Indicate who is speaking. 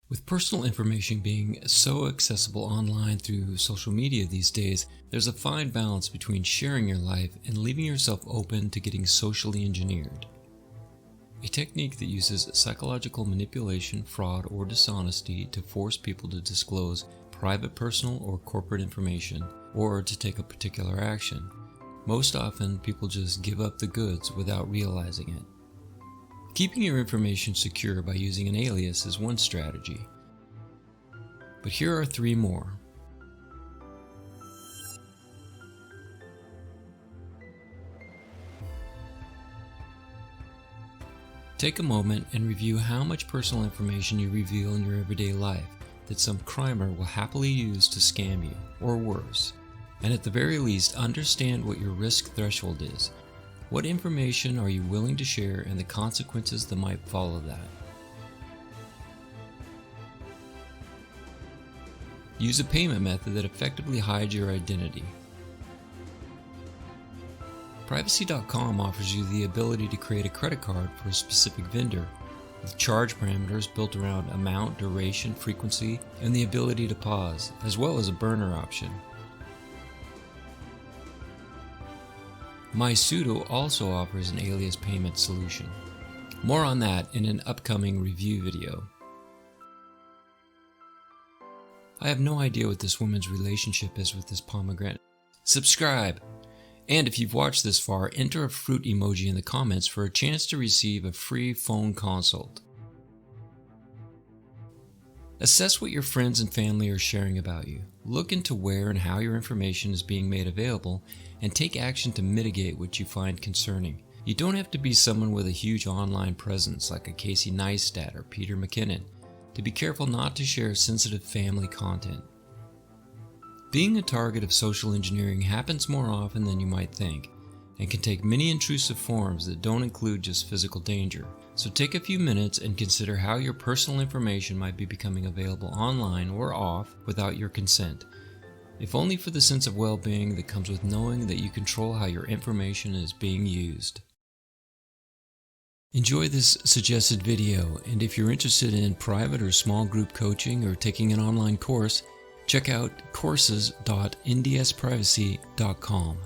Speaker 1: With personal information being so accessible online through social media these days, there's a fine balance between sharing your life and leaving yourself open to getting socially engineered. A technique that uses psychological manipulation, fraud, or dishonesty to force people to disclose private, personal, or corporate information, or to take a particular action. Most often, people just give up the goods without realizing it. Keeping your information secure by using an alias is one strategy. But here are 3 more. Take a moment and review how much personal information you reveal in your everyday life that some crimer will happily use to scam you, or worse. And at the very least, understand what your risk threshold is. What information are you willing to share and the consequences that might follow that? Use a payment method that effectively hides your identity. Privacy.com offers you the ability to create a credit card for a specific vendor, with charge parameters built around amount, duration, frequency, and the ability to pause, as well as a burner option. MySudo also offers an alias payment solution. More on that in an upcoming review video. I have no idea what this woman's relationship is with this pomegranate. Subscribe! And if you've watched this far, enter a fruit emoji in the comments for a chance to receive a free phone consult. Assess what your friends and family are sharing about you. Look into where and how your information is being made available and take action to mitigate what you find concerning. You don't have to be someone with a huge online presence like a Casey Neistat or Peter McKinnon to be careful not to share sensitive family content. Being a target of social engineering happens more often than you might think and can take many intrusive forms that don't include just physical danger. So take a few minutes and consider how your personal information might be becoming available online or off without your consent, if only for the sense of well-being that comes with knowing that you control how your information is being used. Enjoy this suggested video, and if you're interested in private or small group coaching or taking an online course, check out courses.ndsprivacy.com.